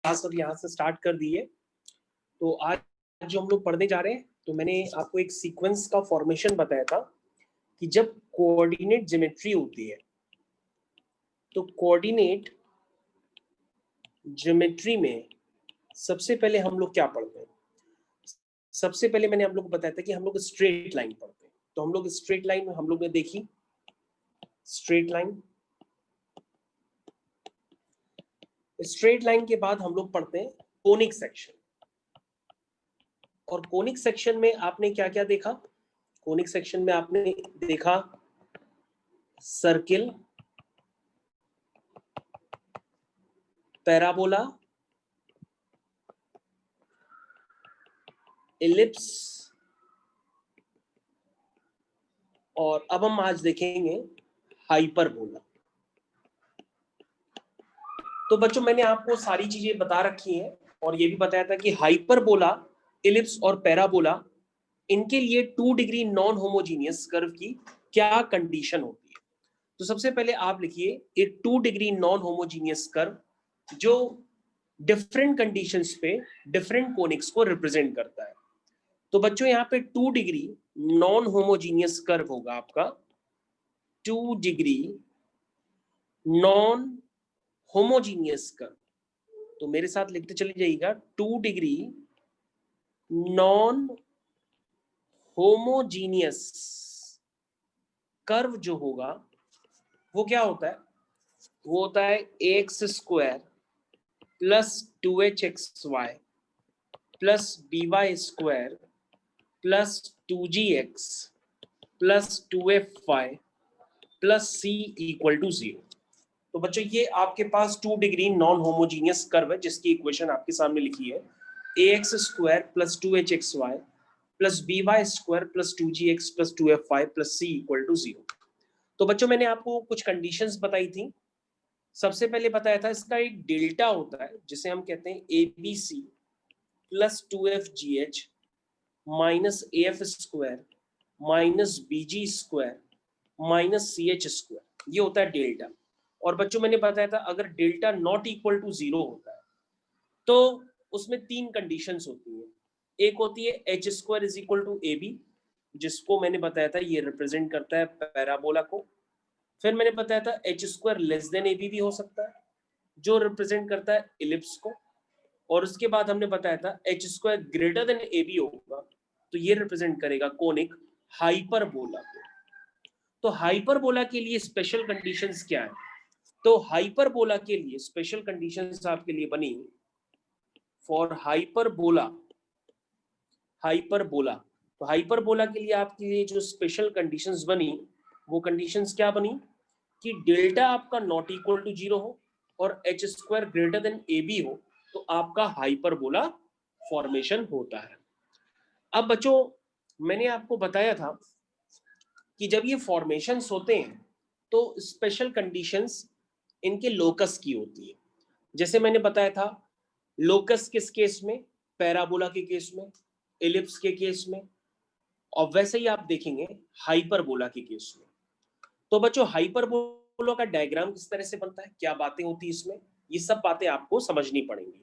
Class अब यहाँ से स्टार्ट कर दी है। तो आज जो हम लोग पढ़ने जा रहे हैं, तो मैंने आपको एक सीक्वेंस का फॉर्मेशन बताया था कि जब कोऑर्डिनेट ज्योमेट्री होती है तो कोऑर्डिनेट ज्योमेट्री में सबसे पहले हम लोग क्या पढ़ते हैं। सबसे पहले मैंने हम लोग को बताया था कि हम लोग स्ट्रेट लाइन पढ़ते हैं। तो हम लोग स्ट्रेट लाइन में हम लोग ने देखी स्ट्रेट लाइन। स्ट्रेट लाइन के बाद हम लोग पढ़ते हैं कोनिक सेक्शन। और कोनिक सेक्शन में आपने क्या क्या देखा? कोनिक सेक्शन में आपने देखा सर्किल, पैराबोला, एलिप्स, और अब हम आज देखेंगे हाइपरबोला। तो बच्चों मैंने आपको सारी चीजें बता रखी हैं और ये भी बताया था कि हाइपरबोला, एलिप्स और पैराबोला, इनके लिए 2 डिग्री नॉन होमोजीनियस कर्व की क्या कंडीशन होती है। तो सबसे पहले आप लिखिए एक 2 डिग्री नॉन होमोजीनियस कर्व जो डिफरेंट कंडीशंस पे डिफरेंट कोनिक्स को रिप्रेजेंट करता है। तो बच्चों यहाँ पे 2 डिग्री नॉन होमोजीनियस कर्व होगा आपका 2 डिग्री नॉन होमोजीनियस कर्व। तो मेरे साथ लिखते चले जाइएगा 2 डिग्री नॉन होमोजीनियस कर्व जो होगा वो क्या होता है? वो होता है x square plus 2hxy plus by square plus 2gx plus 2fy plus c equal to 0। तो बच्चों ये आपके पास 2 डिग्री नॉन होमोजीनियस कर्व है जिसकी इक्वेशन आपके सामने लिखी है ax square plus 2hxy plus by square plus 2gx plus 2fy plus c equal to 0। तो बच्चों मैंने आपको कुछ कंडीशंस बताई थी। सबसे पहले बताया था इसका एक डेल्टा होता है जिसे हम कहते हैं abc plus 2fgh minus af square minus bg square minus ch square, ये होता है डेल्टा। और बच्चों मैंने बताया था अगर डेल्टा नॉट इक्वल टू 0 होता है तो उसमें 3 कंडीशंस होती हैं। एक होती है h square is equal to ab, जिसको मैंने बताया था ये रिप्रेजेंट करता है पैराबोला को। फिर मैंने बताया था h square less than ab भी हो सकता है जो रिप्रेजेंट करता है इलिप्स को। और उसके बाद हमने बताया था h square greater than ab होगा तो ये रिप्रेजेंट करेगा कोनिक हाइपरबोला को। तो हाइपरबोला के लिए स्पेशल कंडीशंस क्या है? तो हाइपरबोला के लिए स्पेशल कंडीशंस आपके लिए बनी फॉर हाइपरबोला। तो हाइपरबोला के लिए आपके लिए जो स्पेशल कंडीशंस बनी वो कंडीशंस क्या बनी कि डेल्टा आपका नॉट इक्वल टू 0 हो और h square greater than ab हो तो आपका हाइपरबोला फॉर्मेशन होता है। अब बच्चों मैंने आपको बताया था कि जब ये फॉर्मेशंस होते हैं तो स्पेशल कंडीशंस इनके लोकस की होती है। जैसे मैंने बताया था लोकस किस केस में? पैराबोला के केस में, एलिप्स के केस में, और वैसे ही आप देखेंगे हाइपरबोला के केस में। तो बच्चों हाइपरबोला का डायग्राम किस तरह से बनता है, क्या बातें होती है इसमें, ये सब बातें आपको समझनी पड़ेंगी।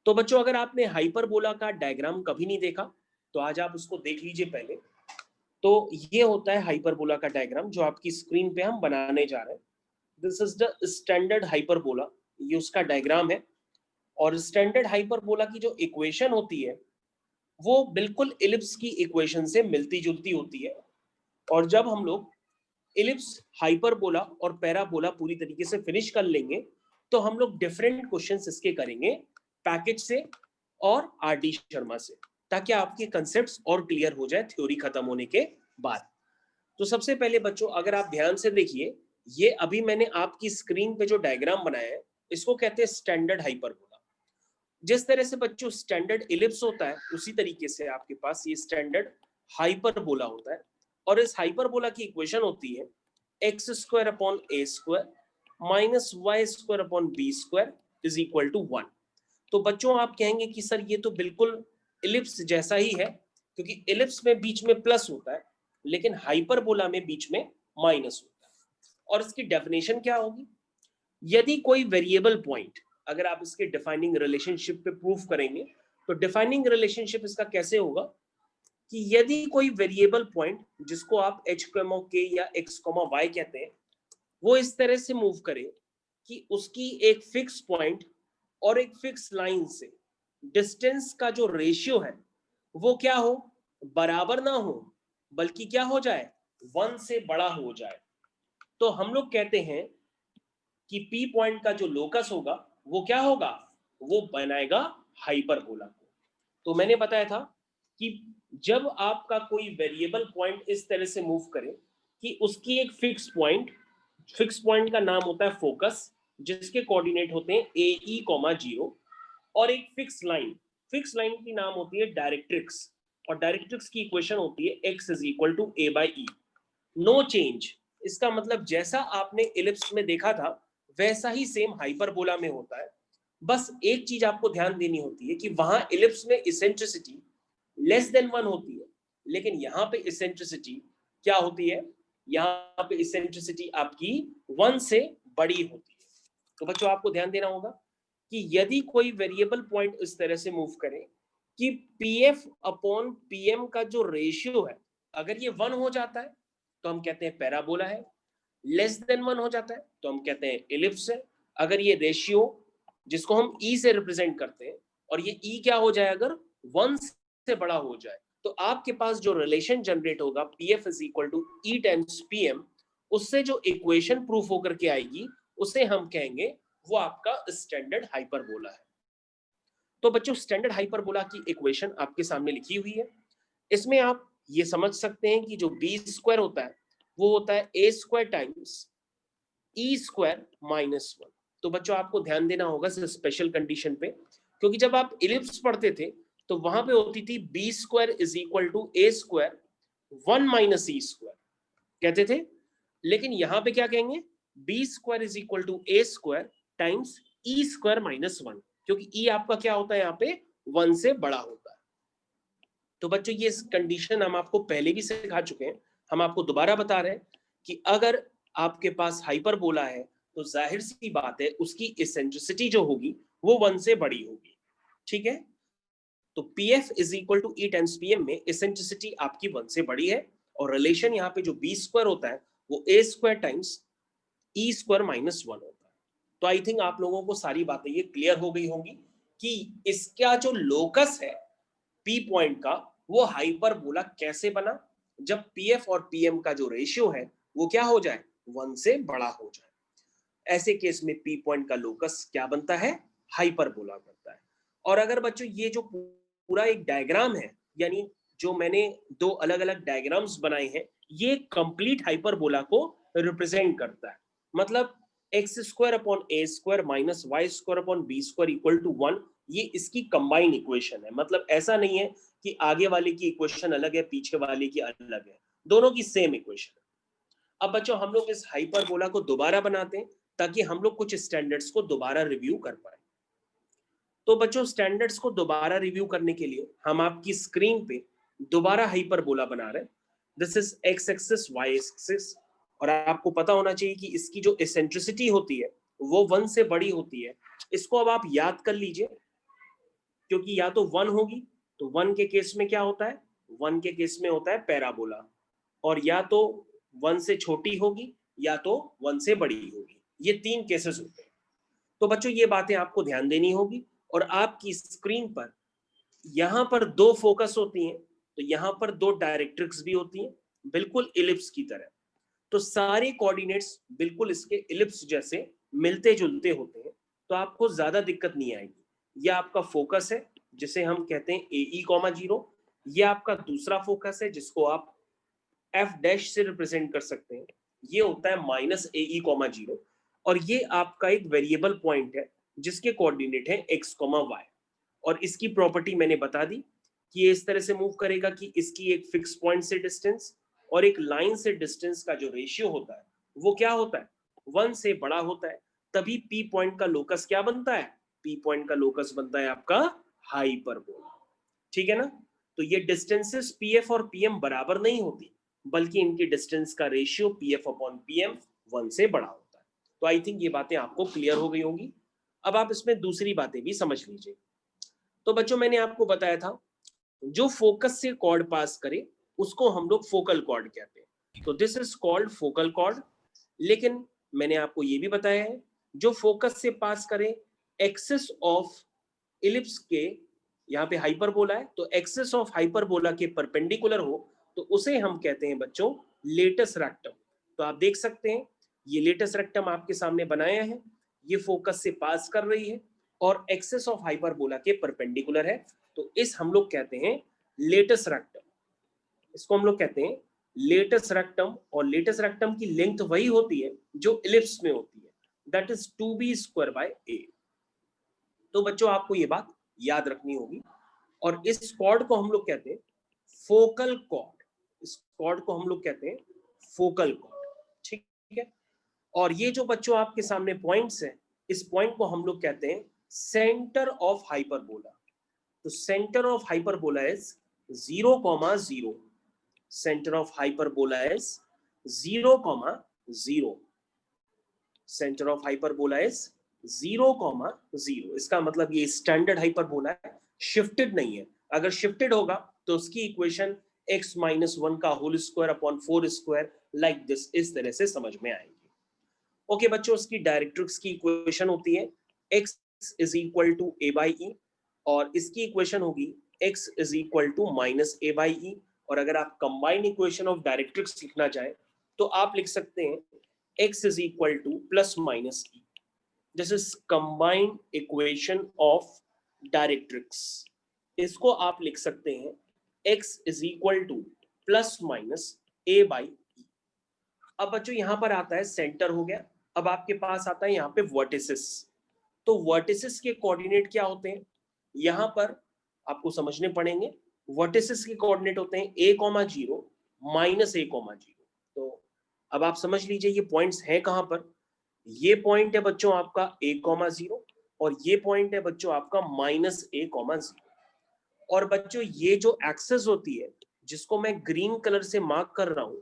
तो बच्चों अगर आपने हाइपरबोला का डायग्राम कभी नहीं देखा तो आज आप उसको देख लीजिए पहले। तो ये होता है हाइपरबोला का डायग्राम जो आपकी स्क्रीन पे हम बनाने जा रहे हैं। This is the standard hyperbola, ये उसका डायग्राम है। और स्टैंडर्ड हाइपरबोला की जो इक्वेशन होती है वो बिल्कुल इलिप्स की इक्वेशन से मिलती जुलती होती है। और जब हम लोग इलिप्स, हाइपरबोला और पैराबोला पूरी तरीके से फिनिश कर लेंगे तो हम लोग डिफरेंट क्वेश्चंस इसके करेंगे पैकेज से और आरडी शर्मा से, ताकि आपके कंसेप्ट्स और क्लियर हो जाए थ्योरी खत्म होने के बाद। तो सबसे पहले बच्चों अगर आप ध्यान से देखिए, ये अभी मैंने आपकी स्क्रीन पे जो डायग्राम बनाया है इसको कहते हैं स्टैंडर्ड हाइपरबोला। जिस तरह से बच्चों स्टैंडर्ड इलिप्स होता है उसी तरीके से आपके पास ये स्टैंडर्ड हाइपरबोला होता है। और इस हाइपरबोला की इक्वेशन होती है x square upon a square minus y square upon b square is equal to 1। तो बच्चों आप कहेंगे कि सर ये तो बिल्कुल इलिप्स जैसा ही है, क्योंकि इलिप्स में बीच में प्लस होता है लेकिन हाइपरबोला में बीच में माइनस होता है। और इसकी डेफिनेशन क्या होगी? यदि कोई वेरिएबल पॉइंट अगर आप इसके डिफाइनिंग रिलेशनशिप पे प्रूफ करेंगे तो डिफाइनिंग रिलेशनशिप इसका कैसे होगा कि यदि कोई वेरिएबल पॉइंट जिसको आप h, k या x, y कहते हैं वो इस तरह से मूव करे कि उसकी एक फिक्स पॉइंट और एक फिक्स लाइन से डिस्टेंस का जो रेशियो है वो क्या हो, बराबर ना हो, बल्कि क्या हो जाए, 1 से बड़ा हो जाए, तो हम लोग कहते हैं कि P पॉइंट का जो लोकस होगा वो क्या होगा, वो बनाएगा हाइपरबोला को। तो मैंने बताया था कि जब आपका कोई वेरिएबल पॉइंट इस तरह से मूव करे कि उसकी एक फिक्स पॉइंट का नाम होता है फोकस, जिसके कोऑर्डिनेट होते हैं AE, 0 और एक फिक्स लाइन की नाम होती है डायरेक्ट्रिक्स, और डायरेक्ट्रिक्स की इक्वेशन होती है x is equal to a/e, no change. इसका मतलब जैसा आपने इलिप्स में देखा था वैसा ही सेम हाइपरबोला में होता है। बस एक चीज आपको ध्यान देनी होती है कि वहां इलिप्स में इसेंट्रिसिटी लेस देन 1 होती है, लेकिन यहाँ पे इसेंट्रिसिटी क्या होती है, यहाँ पे इसेंट्रिसिटी आपकी 1 से बड़ी होती है। तो बच्चों आपको ध्यान देना होगा कि यदि कोई वेरिएबल पॉइंट इस तरह से मूव करे कि PF अपॉन PM का जो रेशियो है अगर ये 1 हो जाता है तो हम कहते हैं पैराबोला है, लेस देन 1 हो जाता है तो हम कहते हैं इलिप्स है। अगर ये रेशियो जिसको हम E से रिप्रेजेंट करते हैं और ये E क्या हो जाए, अगर 1 से बड़ा हो जाए तो आपके पास जो रिलेशन जनरेट होगा PF is equal to E times PM, उससे जो इक्वेशन प्रूफ होकर के आएगी उसे हम कहेंगे वो आपका स्टैंडर्ड हाइपरबोला है। तो बच्चों स्टैंडर्ड हाइपरबोला की इक्वेशन आपके सामने लिखी हुई है। इसमें आप ये समझ सकते हैं कि जो बी स्क्वायर होता है वो होता है ए square times e square minus 1। तो बच्चों आपको ध्यान देना होगा स्पेशल कंडीशन पे, क्योंकि जब आप इलिप्स पढ़ते थे तो वहां पे होती थी b square is equal to A square 1 minus e square कहते थे, लेकिन यहां पे क्या कहेंगे, b square is equal to A square times e square minus 1, क्योंकि ई आपका क्या होता है यहाँ पे 1 से बड़ा होता है। तो बच्चों ये कंडीशन हम आपको पहले भी सिखा चुके हैं, हम आपको दोबारा बता रहे हैं कि अगर आपके पास हाइपरबोला है तो जाहिर सी बात है उसकी इसेंट्रिसिटी जो होगी वो 1 से बड़ी होगी, ठीक है। तो PF is equal to E times PM में इसेंट्रिसिटी आपकी 1 से बड़ी है और रिलेशन यहाँ पे जो बी स्क्वायर होता है वो ए square times e square minus 1 होता है। तो आई थिंक आप लोगों को सारी बातें ये क्लियर हो गई होंगी कि इसका जो लोकस है P पॉइंट का वो हाइपरबोला कैसे बना, जब PF और PM का जो रेशियो है वो क्या हो जाए, 1 से बड़ा हो जाए। ऐसे केस में P पॉइंट का लोकस क्या बनता है, हाइपरबोला बनता है। और अगर बच्चों ये जो पूरा एक डायग्राम है, यानी जो मैंने दो अलग अलग डायग्राम्स बनाए हैं, ये कंप्लीट हाइपरबोला को रिप्रेजेंट करता है। मतलब x square upon a square minus y square upon b square equal to 1, ये इसकी कंबाइंड इक्वेशन है। मतलब ऐसा नहीं है कि आगे वाले की इक्वेशन अलग है पीछे वाले की अलग है, दोनों की सेम इक्वेशन है। अब बच्चों हम लोग इस हाइपरबोला को दोबारा बनाते हैं ताकि हम लोग कुछ स्टैंडर्ड्स को दोबारा रिव्यू कर पाए। तो बच्चों स्टैंडर्ड्स को दोबारा रिव्यू करने के लिए हम आपकी स्क्रीन पे दोबारा हाइपरबोला बना रहे हैं। This is x axis y axis, और आपको पता होना चाहिए कि इसकी जो एसेंट्रिसिटी होती है वो 1 से बड़ी होती है। इसको अब आप याद कर लीजिए, क्योंकि या तो 1 होगी तो 1 के केस में क्या होता है, 1 के केस में होता है पैराबोला, और या तो 1 से छोटी होगी या तो 1 से बड़ी होगी, ये 3 केसेस होते हैं। तो बच्चों ये बातें आपको ध्यान देनी होगी। और आपकी स्क्रीन पर यहां पर 2 फोकस होती हैं, तो यहां पर 2 डायरेक्ट्रिक्स भी होती हैं, बिल्कुल इलिप्स की तरह। तो सारे कोऑर्डिनेट्स बिल्कुल इसके इलिप्स जैसे मिलते जुलते होते हैं, तो आपको ज्यादा दिक्कत नहीं आएगी। यह आपका फोकस है जिसे हम कहते हैं AE, 0। यह आपका दूसरा फोकस है जिसको आप F डैश से रिप्रेजेंट कर सकते हैं, ये होता है माइनस AE, 0। और ये आपका एक वेरिएबल पॉइंट है जिसके कोऑर्डिनेट है x, y। और इसकी प्रॉपर्टी मैंने बता दी कि ये इस तरह से मूव करेगा कि इसकी एक फिक्स पॉइंट से डिस्टेंस और एक लाइन से डिस्टेंस का जो रेशियो होता है वो क्या होता है, 1 से बड़ा होता है। तभी P पॉइंट का लोकस क्या बनता है, P पॉइंट का लोकस बनता है आपका हाइपरबोला, ठीक है ना। तो ये डिस्टेंसेस PF और PM बराबर नहीं होती, बल्कि इनकी डिस्टेंस का रेशियो PF अपॉन PM 1 से बड़ा होता है। तो आई थिंक ये बातें आपको क्लियर हो गई होंगी। अब आप इसमें दूसरी बातें भी समझ लीजिए। तो बच्चों मैंने आपको बताया था जो फोकस से कॉर्ड पास करे उसको हम लोग फोकल कॉर्ड कहते हैं, तो this is called focal cord. लेकिन मैंने आपको ये भी बताया है जो फोकस से पास करे एक्सिस ऑफ इलिप्स के, यहाँ पे हाइपरबोला है तो एक्सिस ऑफ हाइपरबोला के परपेंडिकुलर हो तो उसे हम कहते हैं बच्चों लेटस रेक्टम। तो आप देख सकते हैं ये लेटस रेक्टम आपके सामने बनाया है, ये फोकस से पास कर रही है और एक्सिस ऑफ हाइपरबोला के परपेंडिकुलर है, तो इस हम लोग कहते हैं लेटस रेक्टम। इसको हम लोग कहते हैं लेटस रेक्टम, और लेटस रेक्टम की लेंथ वही होती है जो इलिप्स में होती है, दैट इज 2b²/a। तो बच्चों आपको ये बात याद रखनी होगी। और इस कॉर्ड को हम लोग कहते हैं फोकल कॉर्ड, इस कॉर्ड को हम लोग कहते हैं फोकल कॉर्ड, ठीक है। और ये जो बच्चों आपके सामने पॉइंट्स हैं, इस पॉइंट को हम लोग कहते हैं सेंटर ऑफ हाइपरबोला। तो centre of hyperbola is 0,0, centre of hyperbola is 0,0, centre of hyperbola is 0,0। इसका मतलब ये स्टैंडर्ड हाइपरबोला है, शिफ्टेड नहीं है। अगर शिफ्टेड होगा तो उसकी इक्वेशन x-1 का whole square upon 4 square like this, इस तरह से समझ में आएगी। ओके बच्चों, उसकी डायरेक्ट्रिक्स की इक्वेशन होती है x is equal to a/e, और इसकी इक्वेशन होगी x is equal to -a/e। और अगर आप कंबाइंड इक्वेशन ऑफ डायरेक्ट्रिक्स लिखना चाहें तो आप लिख सकते हैं x is equal to +-e। This is combined equation of directrix. इसको आप लिख सकते हैं x is equal to +-a/e। अब बच्चों यहां पर आता है सेंटर हो गया, अब आपके पास आता है यहाँ पे वर्टिसेस। तो वर्टिसेस के कोऑर्डिनेट क्या होते हैं, यहां पर आपको समझने पड़ेंगे। वर्टिसेस के कोऑर्डिनेट होते हैं a,0 -a,0। तो अब आप समझ लीजिए ये पॉइंट्स हैं कहां पर। ये पॉइंट है बच्चों आपका a,0 और ये पॉइंट है बच्चों आपका -a,0। और बच्चों ये जो एक्सेस होती है जिसको मैं ग्रीन कलर से मार्क कर रहा हूं,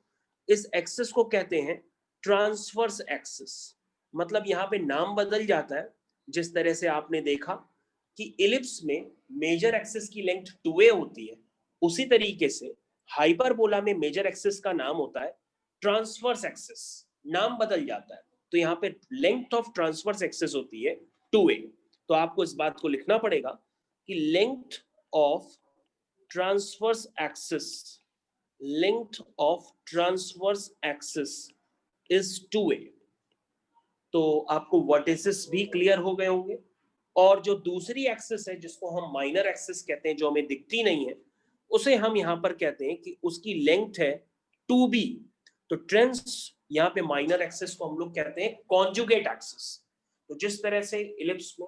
इस एक्सेस को कहते हैं ट्रांसवर्स एक्सेस। मतलब यहाँ पे नाम बदल जाता है। जिस तरह से आपने देखा कि इलिप्स में मेजर एक्सिस की लेंथ 2a होती है, उसी तरीके से हाइपरबोला में मेजर एक्सिस का नाम होता है ट्रांसवर्स एक्सिस, नाम बदल जाता है। तो यहाँ पे लेंथ ऑफ ट्रांसवर्स एक्सिस होती है 2a। तो आपको इस बात को लिखना पड़ेगा कि length of transverse axis, length of transverse axis is 2a। तो आपको वर्टिसेस भी क्लियर हो गए होंगे। और जो दूसरी एक्सिस है जिसको हम माइनर एक्सिस कहते हैं, जो हमें दिखती नहीं है, उसे हम यहाँ पर कहते हैं कि उसकी लेंथ है 2b। तो ट्रेंस यहाँ पे माइनर एक्सिस को हम लोग कहते हैं कॉन्जुगेट एक्सिस। तो जिस तरह से इलिप्स में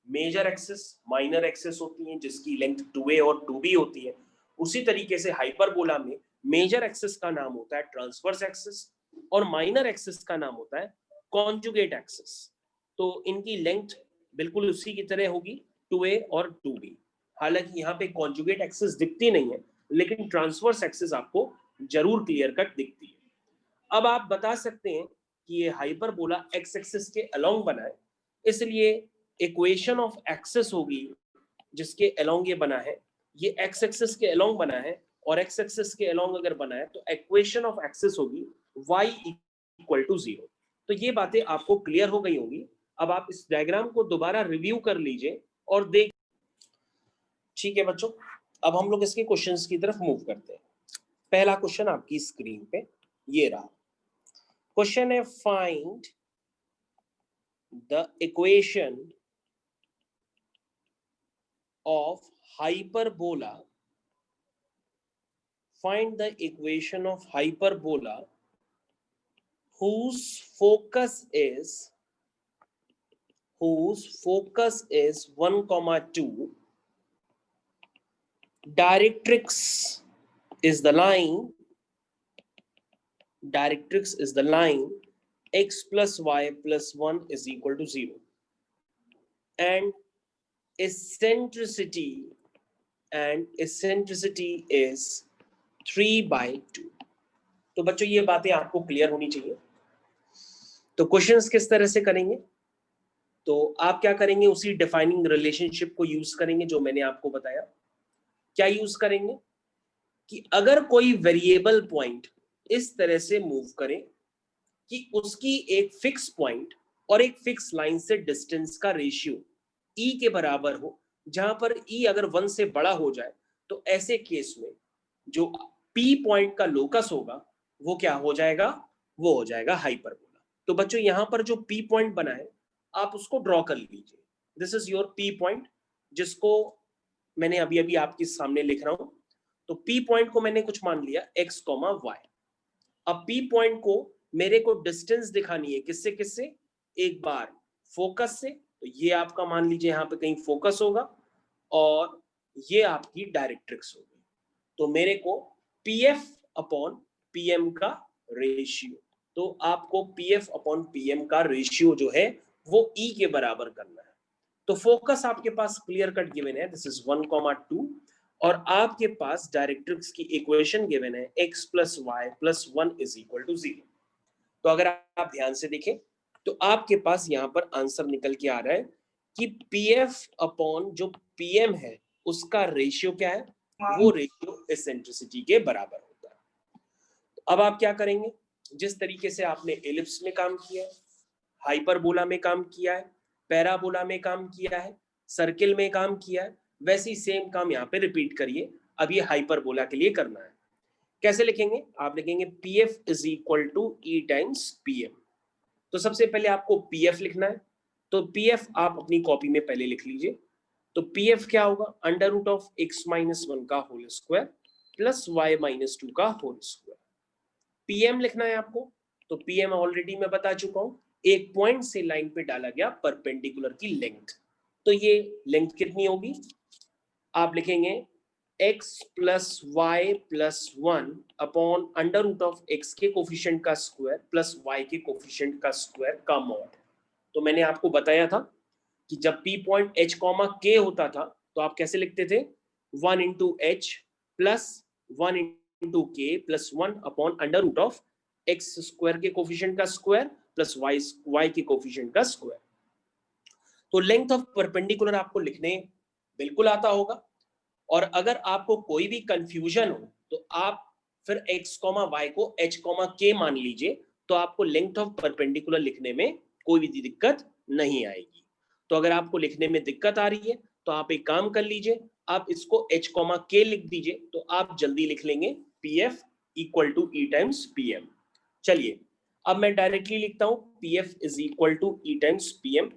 मेजर एक्सिस माइनर एक्सिस होती है जिसकी लेंथ 2a और 2b होती है, उसी तरीके से हाइपरबोला में मेजर एक्सिस का नाम होता है ट्रांसवर्स एक्सिस और माइनर एक्सिस का नाम होता है कॉन्जुगेट एक्सिस। तो इनकी लेंथ बिल्कुल उसी की तरह होगी 2a और 2b। हालांकि यहाँ पे कॉन्जुगेट एक्सिस दिखती नहीं है, लेकिन ट्रांसवर्स एक्सिस आपको जरूर क्लियर कट दिखती है। अब आप बता सकते हैं कि ये हाइपरबोला एक्स एक्सिस के अलोंग बना है, इसलिए इक्वेशन ऑफ एक्सिस होगी जिसके अलोंग ये बना है, ये एक्स एक्सिस के अलोंग बना है और एक्स एक्सिस के अलोंग अगर बना है तो इक्वेशन ऑफ एक्सिस होगी y इक्वल टू 0। तो ये बातें आपको क्लियर हो गई होगी। अब आप इस डायग्राम को दोबारा रिव्यू कर लीजिए और देख। ठीक है बच्चों, अब हम लोग इसके क्वेश्चंस की तरफ मूव करते हैं। पहला क्वेश्चन आपकी स्क्रीन पे ये रहा। क्वेश्चन है find the equation of hyperbola, find the equation of hyperbola whose focus is 1,2. Directrix is the line x plus y plus 1 is equal to 0 and eccentricity is 3/2। तो बच्चों ये बातें आपको क्लियर होनी चाहिए। तो क्वेश्चंस किस तरह से करेंगे, तो आप क्या करेंगे, उसी डिफाइनिंग रिलेशनशिप को यूज करेंगे जो मैंने आपको बताया। क्या यूज करेंगे कि अगर कोई वेरिएबल पॉइंट इस तरह से मूव करे कि उसकी एक फिक्स पॉइंट और एक फिक्स लाइन से डिस्टेंस का रेशियो ई के बराबर हो, जहां पर ई अगर 1 से बड़ा हो जाए, तो ऐसे केस में जो पी पॉइंट का लोकस होगा वो क्या हो जाएगा, वो हो जाएगा हाइपरबोला। तो बच्चों यहां पर जो पी पॉइंट बना है आप उसको ड्रॉ कर लीजिए। This is your P point, जिसको मैंने अभी अभी आपके सामने लिख रहा हूं। तो पी पॉइंट को मैंने कुछ मान लिया x, y। अब पी पॉइंट को मेरे को डिस्टेंस दिखानी है, किससे किससे, एक बार फोकस से, तो ये आपका मान लीजिए यहाँ पे कहीं फोकस होगा, और ये आपकी डायरेक्ट्रिक्स होगी। तो मेरे को पीएफ अपॉन पीएम का रेशियो, तो आपको पीएफ अपॉन पीएम का रेशियो जो है वो ई के बराबर करना है। तो फोकस आपके पास क्लियर कट गिवन है, दिस इज 1,2, और आपके पास डायरेक्ट्रिक्स की इक्वेशन गिवन है x plus y plus 1 is equal to 0। तो अगर आप ध्यान से देखें तो आपके पास यहाँ पर आंसर निकल के आ रहा है कि पीएफ अपॉन जो पीएम है उसका रेशियो क्या है, वो रेशियो एसेंट्रिसिटी के बराबर होता है। तो अब आप क्या करेंगे, जिस तरीके से आपने एलिप्स में काम किया है, हाइपरबोला में काम किया है, पैराबोला में काम किया है, सर्किल में काम किया है, वैसे ही सेम काम यहाँ पे रिपीट करिए। अब ये हाइपरबोला के लिए करना है। कैसे लिखेंगे, आप लिखेंगे P F is equal to E times P M. तो सबसे पहले आपको पी एफ लिखना है, तो पी एफ आप अपनी कॉपी में पहले लिख लीजिए। तो पी एफ क्या होगा, under root of x minus 1 का whole square plus y minus 2 का होल स्क्वायर। पीएम लिखना है आपको, तो पीएम ऑलरेडी मैं बता चुका हूं, एक पॉइंट से लाइन पे डाला गया परपेंडिकुलर की लेंथ। तो ये लेंथ कितनी होगी, आप लिखेंगे x plus y plus 1 upon under root of x के कोफिशिएंट का स्क्वायर प्लस y के कोफिशिएंट का स्क्वायर का मॉड। तो मैंने आपको बताया था कि जब p point h comma k होता था तो आप कैसे लिखते थे, 1 into h plus 1 into k plus 1 upon under root of x square के कोफिशिएंट का स्क्वायर प्लस वाई के कोफिशिएंट का स्क्वायर। तो लेंथ ऑफ परपेंडिकुलर आपको लिखने बिल्कुल आता होगा, और अगर आपको कोई भी कंफ्यूजन हो तो आप फिर x कॉमा वाई को h कॉमा के मान लीजिए, तो आपको लेंथ ऑफ परपेंडिकुलर लिखने में कोई भी दिक्कत नहीं आएगी। तो अगर आपको लिखने में दिक्कत आ रही है तो आप एक काम कर लीजिए, आप इसको h कॉमा के लिख दीजिए, तो आप जल्दी लिख लेंगे P F equal to E times P M. चलिए अब मैं डायरेक्टली लिखता हूं P F is equal to E times P M.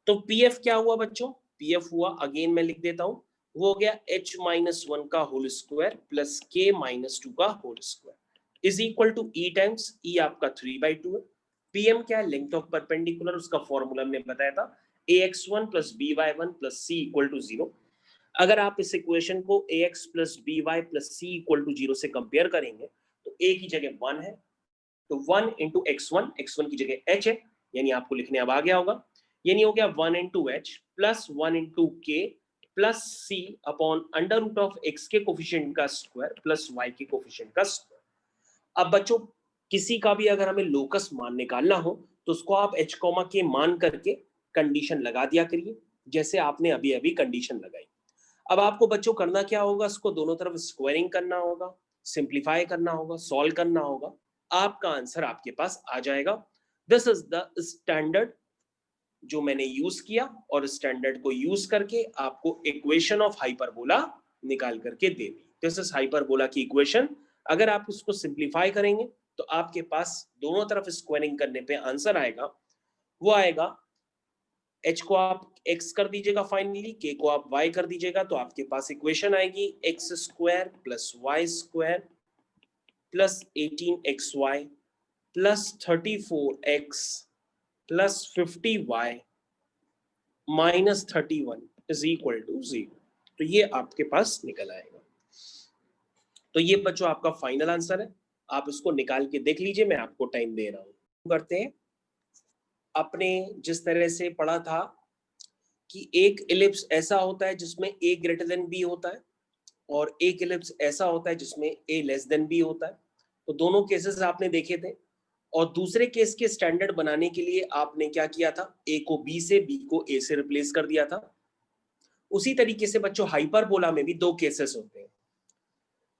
तो पी एफ क्या हुआ बच्चों, पी एफ हुआ, अगेन मैं लिख देता हूं, वो हो गया h माइनस 1 का whole square plus k minus 2 का whole square is equal to E times, E आपका 3/2 है। पीएम क्या है, लेंथ ऑफ परपेंडिकुलर, उसका फॉर्मूला मैंने बताया था ax1 plus by1 plus c equal to 0। अगर आप इस इक्वेशन को ax plus by plus c equal to 0 से कंपेयर करेंगे तो a की जगह 1 है, तो 1 इंटू x1 की जगह h है, यानी आपको लिखने अब आ गया होगा, यानी हो गया 1 into h plus 1 into k plus c upon under root of x के कोफिशिएंट का स्क्वायर प्लस वाई के कोफिशिएंट का स्क्वायर। अब बच्चों किसी का भी अगर हमें लोकस मान निकालना हो तो उसको आप h कॉमा के मान करके कंडीशन लगा दिया करिए, जैसे आपने अभी अभी कंडीशन लगाई। अब आपको बच्चों करना क्या होगा, इसको दोनों तरफ स्क्वायरिंग करना होगा, सिंप्लीफाई करना होगा, सॉल्व करना होगा, आपका आंसर आपके पास आ जाएगा। दिस इज द स्टैंडर्ड जो मैंने यूज किया, और स्टैंडर्ड को यूज करके आपको इक्वेशन ऑफ हाइपरबोला निकाल करके दे दी। दिस इज हाइपरबोला की इक्वेशन। अगर आप इसको सिंप्लीफाई करेंगे तो आपके पास दोनों तरफ स्क्वायरिंग करने पे आंसर आएगा, वो आएगा h को आप x कर दीजिएगा फाइनली, k को आप y कर दीजिएगा, तो आपके पास इक्वेशन आएगी x square plus y square plus 18xy plus 34x plus 50y minus 31 is equal to 0। तो ये आपके पास निकल आएगा। तो ये बच्चों आपका फाइनल आंसर है, आप इसको निकाल के देख लीजिए, मैं आपको टाइम दे रहा हूं। करते हैं, अपने जिस तरह से पढ़ा था कि एक इलिप्स ऐसा होता है जिसमें a ग्रेटर देन b होता है, और एक इलिप्स ऐसा होता है जिसमें a लेस देन b होता है। तो दोनों केसेस आपने देखे थे। और दूसरे केस के स्टैंडर्ड बनाने के लिए आपने क्या किया था, ए को बी से, बी को ए से रिप्लेस कर दिया था। उसी तरीके से बच्चों हाइपरबोला में भी दो केसेस होते हैं।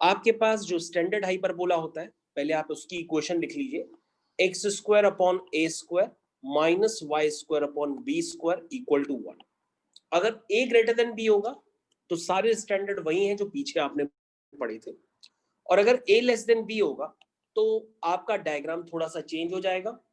आपके पास जो स्टैंडर्ड हाइपरबोला होता है, पहले आप उसकी इक्वेशन लिख लीजिए, x square upon a square minus y square upon b square equal to 1। अगर ए ग्रेटर देन बी होगा तो सारे स्टैंडर्ड वही हैं जो पीछे आपने पढ़े थे, और अगर ए लेस देन बी होगा तो आपका डायग्राम थोड़ा सा चेंज हो जाएगा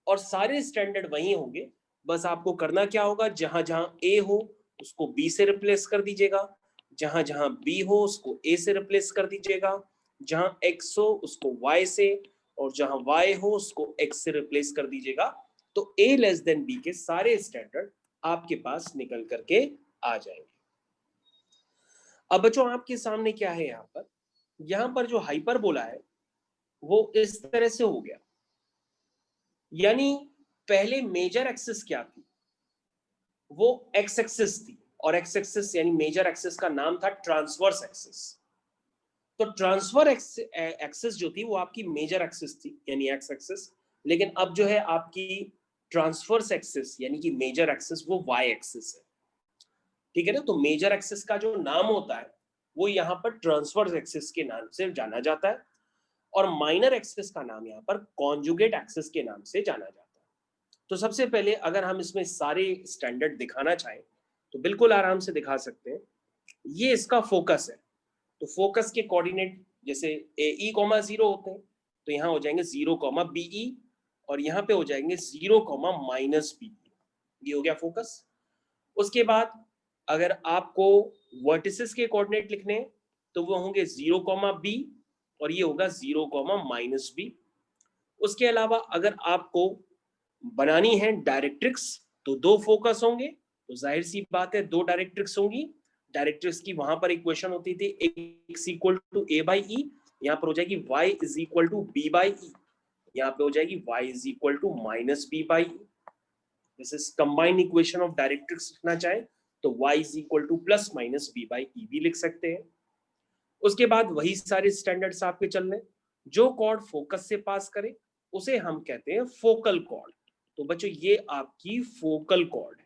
और सारे स्टैंडर्ड वही होंगे। बस आपको करना क्या होगा, जहां जहां ए हो उसको बी से रिप्लेस कर दीजिएगा, जहां जहां बी हो उसको ए से रिप्लेस कर दीजिएगा, जहां एक्स हो उसको वाई से, और जहां वाई हो उसको एक्स से रिप्लेस कर दीजिएगा। तो ए लेस देन बी के सारे स्टैंडर्ड आपके पास निकल करके आ जाएंगे। अब बच्चों आपके सामने क्या है, यहां पर जो हाइपरबोला है वो इस तरह से हो गया। यानी पहले मेजर एक्सिस क्या थी, वो एक्स एक्सिस थी, और एक्स एक्सिस यानी मेजर एक्सिस का नाम था ट्रांसवर्स एक्सिस। तो ट्रांसफर एक्सिस जो थी वो आपकी मेजर एक्सिस थी यानी एक्स एक्सिस, लेकिन अब जो है आपकी ट्रांसवर्स एक्सिस यानी कि मेजर एक्सिस वो वाई एक्सिस है। ठीक है ना। तो मेजर एक्सिस का जो नाम होता है वो यहाँ पर ट्रांसवर्स एक्सिस के नाम से जाना जाता है, और माइनर एक्सिस का नाम यहाँ पर कॉन्जुगेट एक्सिस के नाम से जाना जाता है। तो सबसे पहले अगर हम इसमें सारे स्टैंडर्ड दिखाना चाहें तो बिल्कुल आराम से दिखा सकते हैं। ये इसका फोकस है, तो फोकस के कोऑर्डिनेट जैसे ए ई कॉमा 0 होते हैं तो यहाँ हो जाएंगे 0 कॉमा बी ई, और यहाँ पे हो जाएंगे 0 कॉमा माइनस बी। ये हो गया फोकस। उसके बाद अगर आपको वर्टिसेस के कोऑर्डिनेट लिखने हैं तो वो होंगे 0 कॉमा बी, और ये होगा 0 कॉमा माइनस बी। उसके अलावा अगर आपको बनानी है डायरेक्ट्रिक्स तो दो फोकस होंगे, तो जाहिर सी बात है दो डायरेक्ट्रिक्स होंगी। डायरेक्ट्रिक्स की वहां पर इक्वेशन होती थी x equal to A by E, यहाँ पर हो जाएगी y is equal to B by E, यहाँ पे हो जाएगी y is equal to minus B by E. This is combined equation of directrix लिखना चाहे तो y is equal to plus minus B by E भी लिख सकते हैं। उसके बाद वही सारे स्टैंडर्ड्स आपके चल रहे, जो कॉर्ड फोकस से पास करे उसे हम कहते हैं फोकल कॉर्ड। तो बच्चों ये आपकी फोकल कॉर्ड है,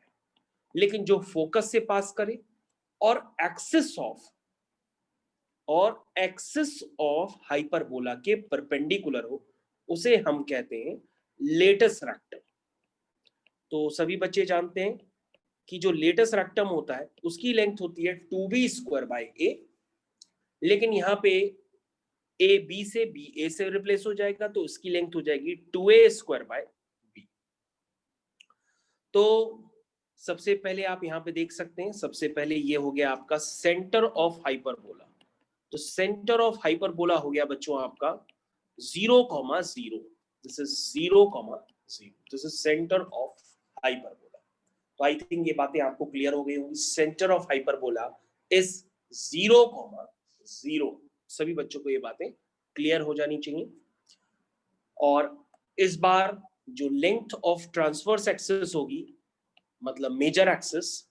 लेकिन जो फोकस से पास करे और एक्सिस ऑफ हाइपरबोला के परपेंडिकुलर हो उसे हम कहते हैं लेटस रेक्टम। तो सभी बच्चे जानते हैं कि जो लेटस रेक्टम होता है उसकी लेंथ होती है 2b स्क्वायर बाय a, लेकिन यहाँ पे ए बी से बी ए से रिप्लेस हो जाएगा तो इसकी लेंथ हो जाएगी 2a स्क्वायर बाय b। तो सबसे पहले आप यहाँ पे देख सकते हैं, सबसे पहले ये हो गया आपका सेंटर ऑफ हाइपरबोला। तो सेंटर ऑफ हाइपरबोला हो गया बच्चों आपका 0,0। This is 0,0, this is centre of hyperbola. तो आई थिंक ये बातें आपको क्लियर हो गई होंगी। Centre of hyperbola is 0,0। सभी बच्चों को ये बातें क्लियर हो जानी चाहिए। और इस बार जो लेंथ ऑफ ट्रांसवर्स एक्सिस होगी, मतलब major axis,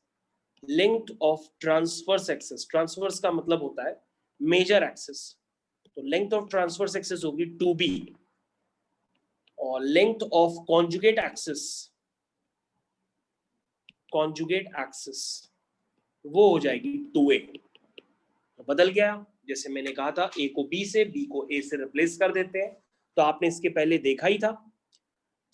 length of transverse axis, transverse का मतलब होता है मेजर एक्सिस, तो लेंथ ऑफ ट्रांसवर्स एक्सिस होगी 2b, और लेंथ ऑफ कॉन्जुगेट एक्सिस वो हो जाएगी 2a। तो बदल गया, जैसे मैंने कहा था a को b से, b को a से रिप्लेस कर देते हैं। तो आपने इसके पहले देखा ही था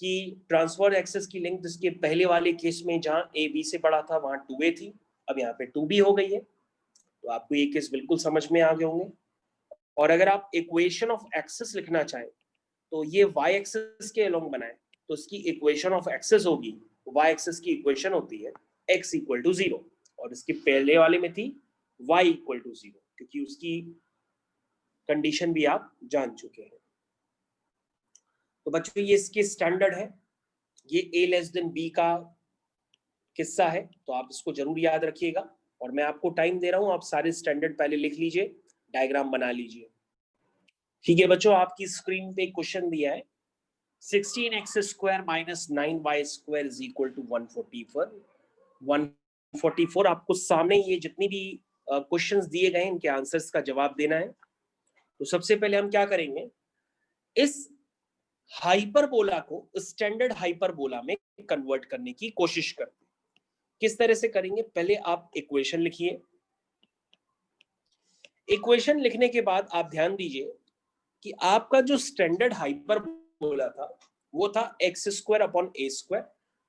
कि ट्रांसफर एक्सिस की लेंथ इसके पहले वाले केस में जहां ए बी से बड़ा था वहां 2a थी, अब यहाँ पे 2b हो गई है। तो आपको ये केस बिल्कुल समझ में आ गए होंगे। और अगर आप इक्वेशन ऑफ एक्सिस लिखना चाहें तो ये y एक्सिस के अलोंग बनाए तो इसकी इक्वेशन ऑफ एक्सिस होगी, y एक्सिस की इक्वेशन होती है x इक्वल टू 0, और इसके पहले वाले में थी y इक्वल टू 0, क्योंकि उसकी कंडीशन भी आप जान चुके हैं। तो बच्चों ये इसके स्टैंडर्ड है, ये a लेस देन b का किस्सा है, तो आप इसको जरूर याद रखिएगा। और मैं आपको टाइम दे रहा हूं, आप सारे स्टैंडर्ड पहले लिख लीजिए, डायग्राम बना लीजिए। ठीक है बच्चों, आपकी स्क्रीन पे क्वेश्चन दिया है 16x square minus 9y square is equal to 144। आपको सामने ये जितनी भी क्वेश्चंस दिए गए हैं इनके आंसर्स का जवाब देना है। तो सबसे पहले हम क्या करेंगे, इस हाइपरबोला को स्टैंडर्ड हाइपरबोला में कन्वर्ट करने की कोशिश करते हैं। किस तरह से करेंगे, पहले आप इक्वेशन लिखिए। इक्वेशन लिखने के बाद आप ध्यान दीजिए कि आपका जो स्टैंडर्ड हाइपरबोला था वो था x square upon a square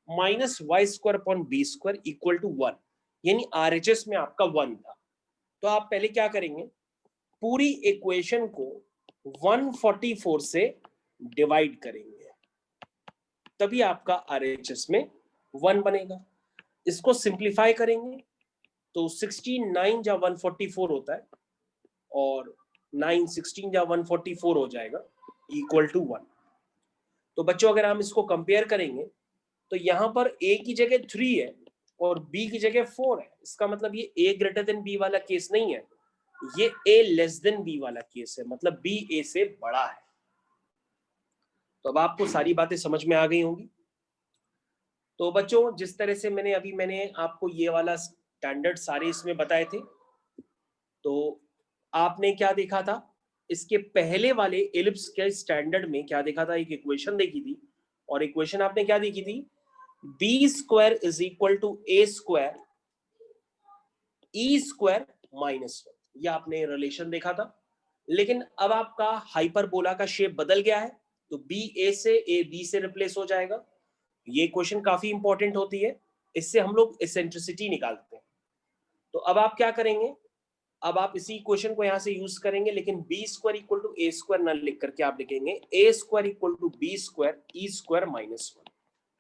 minus y square upon b square equal to 1, यानी आरएचएस में आपका 1 था। तो आप पहले क्या करेंगे, पूरी इक्वेशन को 144 से डिवाइड करेंगे, तभी आपका आरएचएस में 1 बनेगा। इसको सिंप्लीफाई करेंगे तो 69 जा 144 होता है और 9 16 जा 144 हो जाएगा इक्वल टू 1। तो बच्चों अगर हम इसको कंपेयर करेंगे तो यहां पर a की जगह 3 है और b की जगह 4 है। इसका मतलब ये a ग्रेटर देन b वाला केस नहीं है, ये a लेस देन b वाला केस है, मतलब b a से बड़ा है। तो अब आपको सारी बातें समझ में आ गई होंगी। तो बच्चों जिस तरह से मैंने आपको ये वाला स्टैंडर्ड सारे इसमें बताए थे, तो आपने क्या देखा था, इसके पहले वाले एलिप्स के स्टैंडर्ड में क्या देखा था, एक इक्वेशन देखी थी, और इक्वेशन आपने क्या देखी थी, b square is equal to A square E square minus 1, यह आपने रिलेशन देखा था। लेकिन अब आपका हाइपरबोला का शेप बदल गया है, तो बी ए से ए बी से रिप्लेस हो जाएगा। ये क्वेश्चन काफी इंपॉर्टेंट होती है, इससे हम लोग एसेंट्रिसिटी निकालते हैं। तो अब आप क्या करेंगे, अब आप इसी क्वेश्चन को यहां से यूज करेंगे, लेकिन B square equal to A square न लिख करके आप लिखेंगे A square equal to B square E square minus 1।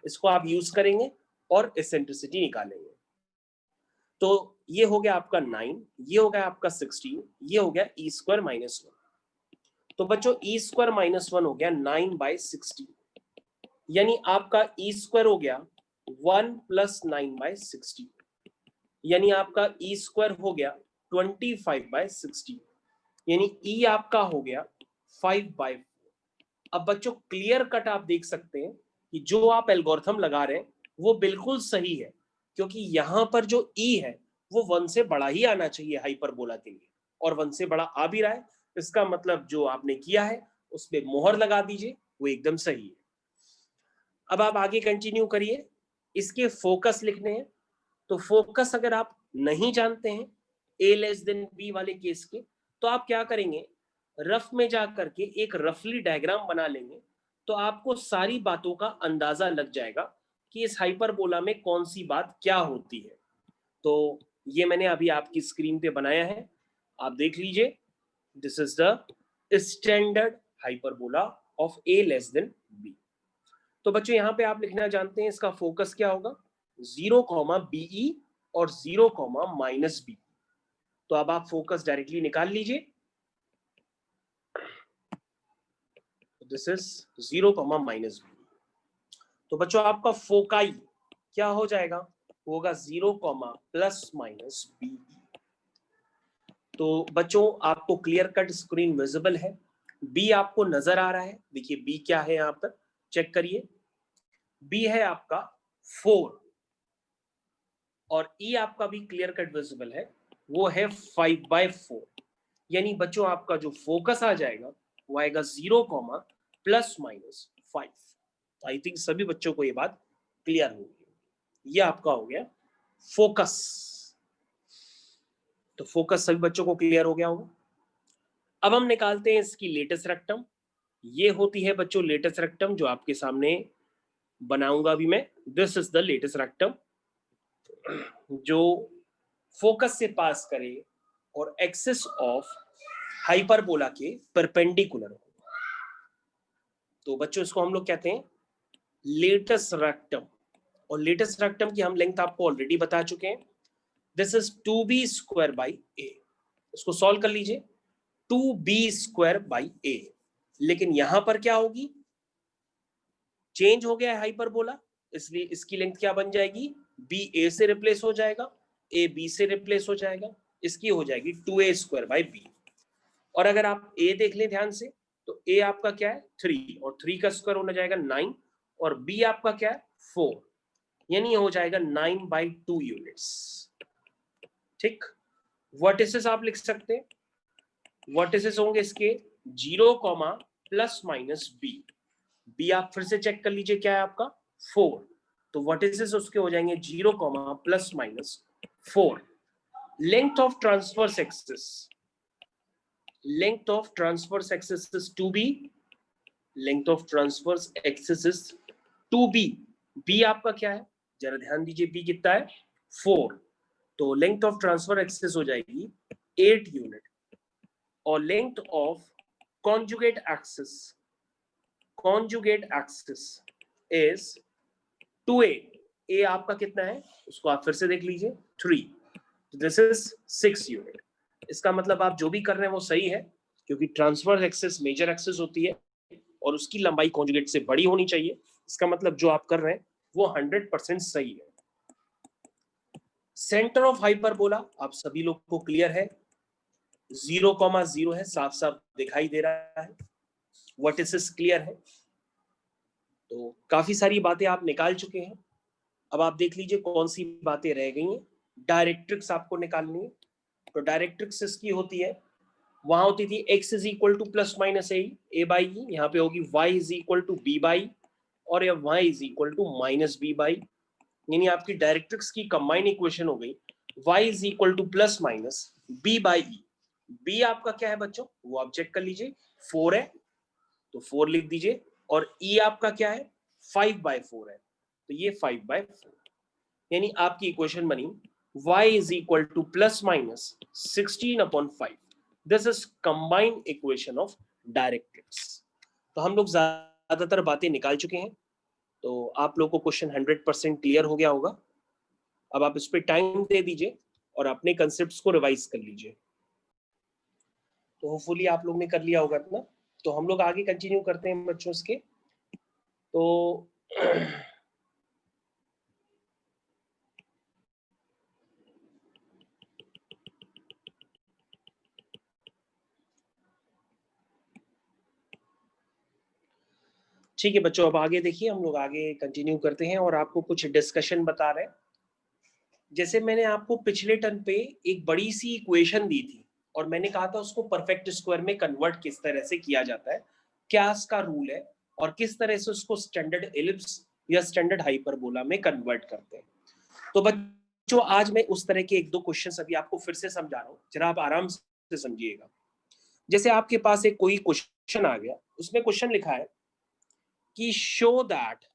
इसको आप यूज करेंगे और एसेंट्रिसिटी निकालेंगे। तो ये हो गया आपका 9, ये हो गया आपका 16, ये हो गया ई स्क्वायर माइनस 1। तो बच्चों ई स्क्वायर माइनस 1 हो गया 9/16, यानी आपका ई स्क्वायर हो गया 1 प्लस 9/16, यानी आपका ई स्क्वायर हो गया 25/16, यानी ई आपका हो गया 5/4। अब बच्चों क्लियर कट आप देख सकते हैं कि जो आप एल्गोरिथम लगा रहे हैं वो बिल्कुल सही है, क्योंकि यहां पर जो ई है वो 1 से बड़ा ही आना चाहिए हाइपरबोला के लिए, और 1 से बड़ा आ भी रहा है। इसका मतलब जो आपने किया है उस पर मोहर लगा दीजिए, वो एकदम सही है। अब आप आगे कंटिन्यू करिए, इसके फोकस लिखने हैं। तो फोकस अगर आप नहीं जानते हैं ए लेस देन बी वाले केस के, तो आप क्या करेंगे, रफ में जा करके एक रफली डायग्राम बना लेंगे, तो आपको सारी बातों का अंदाजा लग जाएगा कि इस हाइपरबोला में कौन सी बात क्या होती है। तो ये मैंने अभी आपकी स्क्रीन पे बनाया है, आप देख लीजिए। This is the standard hyperbola of a less than b. तो बच्चों यहाँ पे आप लिखना जानते हैं इसका फोकस क्या होगा, 0,BE और 0,-B। तो अब आप फोकस डायरेक्टली निकाल लीजिए। This is 0,-B। तो बच्चों आपका फोकाई क्या हो जाएगा, होगा 0,+-BE। तो बच्चों आपको क्लियर कट स्क्रीन विजिबल है, बी आपको नजर आ रहा है, देखिए बी क्या है यहाँ पर चेक करिए, बी है आपका 4 और ई आपका भी क्लियर कट विजिबल है, वो है 5/4। यानी बच्चों आपका जो फोकस आ जाएगा वो आएगा 0,+-5। आई थिंक सभी बच्चों को ये बात क्लियर होगी। ये आपका हो गया फोकस। तो फोकस सभी बच्चों को क्लियर हो गया होगा। अब हम निकालते हैं इसकी लेटेस्ट रेक्टम। ये होती है बच्चों लेटेस्ट रेक्टम, जो आपके सामने बनाऊंगा अभी मैं। This is the latus rectum जो फोकस से पास करे और एक्सिस ऑफ हाइपरबोला के परपेंडिकुलर हो। तो बच्चों इसको हम लोग कहते हैं लेटेस्ट रेक्टम, और लेटेस्ट रेक्टम की हम लेंथ आपको ऑलरेडी बता चुके हैं। This is 2b² a। इसको सॉल्व कर लीजिए, 2b² a। लेकिन यहां पर क्या होगी, चेंज हो गया है हाइपरबोला, इसलिए इसकी लेंथ क्या बन जाएगी, बी ए से रिप्लेस हो जाएगा, ए बी से रिप्लेस हो जाएगा, इसकी हो जाएगी 2a² b। और अगर आप ए देख लें ध्यान से, तो ए आपका क्या है 3, और 3 का स्क्वायर होना जाएगा 9, और बी आपका क्या है 4, यानी हो जाएगा 9/2 यूनिट्स। ठीक, वर्टिसेस आप लिख सकते हैं, वर्टिसेस होंगे इसके 0, +-B। बी आप फिर से चेक कर लीजिए क्या है आपका 4, तो वर्टिसेस उसके हो जाएंगे 0, plus minus 4। Length of transverse axis, length of transverse axis is 2b, length of transverse axis is 2b। b आपका क्या है, जरा ध्यान दीजिए, b कितना है 4, तो लेंथ ऑफ ट्रांसफर एक्सिस हो जाएगी 8 यूनिट। और length of conjugate axis, conjugate axis is 2a। a आपका कितना है उसको आप फिर से देख लीजिए 3, दिस इज 6 यूनिट। इसका मतलब आप जो भी कर रहे हैं वो सही है, क्योंकि ट्रांसफर एक्सिस मेजर एक्सिस होती है और उसकी लंबाई कॉन्जुगेट से बड़ी होनी चाहिए। इसका मतलब जो आप कर रहे हैं वो 100% सही है। सेंटर ऑफ हाइपरबोला आप सभी लोग को क्लियर है, 0,0 है, साफ साफ दिखाई दे रहा है, वर्टिसेस क्लियर है। तो काफी सारी बातें आप निकाल चुके हैं। अब आप देख लीजिए कौन सी बातें रह गई हैं। डायरेक्ट्रिक्स आपको निकालनी है, तो डायरेक्ट्रिक्स इसकी होती है, वहां होती थी x is equal to plus minus A by E, यहाँ पे होगी y is equal to B by, और या y is equal to minus B by, यानी आपकी डायरेक्ट्रिक्स की कंबाइंड इक्वेशन हो गई y is equal to plus minus B by E. B आपका क्या है बच्चों, वो आप चेक कर लीजिए, 4 है तो 4 लिख दीजिए, और ई आपका क्या है 5/4 है, तो ये 5/4, यानी आपकी इक्वेशन बनी y is equal to plus minus 16/5। This is combined equation of directrix. तो हम लोग ज्यादातर बातें निकाल चुके हैं, तो आप लोग को क्वेश्चन 100% क्लियर हो गया होगा। अब आप इस पर टाइम दे दीजिए और अपने कंसेप्ट्स को रिवाइज कर लीजिए। तो होपफुली आप लोग ने कर लिया होगा इतना। तो हम लोग आगे कंटिन्यू करते हैं बच्चों इसके। तो ठीक है बच्चों, अब आगे देखिए, हम लोग आगे कंटिन्यू करते हैं और आपको कुछ डिस्कशन बता रहे हैं। जैसे मैंने आपको पिछले टर्म पे एक बड़ी सी इक्वेशन दी थी और मैंने कहा था उसको परफेक्ट स्क्वायर में कन्वर्ट किस तरह से किया जाता है, क्या इसका रूल है, और किस तरह से उसको स्टैंडर्ड एलिप्स या स्टैंडर्ड हाइपरबोला में कन्वर्ट करते हैं। तो बच्चों आज मैं उस तरह के एक दो क्वेश्चन अभी आपको फिर से समझा रहा हूँ, जरा आप आराम से समझिएगा। जैसे आपके पास एक कोई क्वेश्चन आ गया, उसमें क्वेश्चन लिखा है कि show that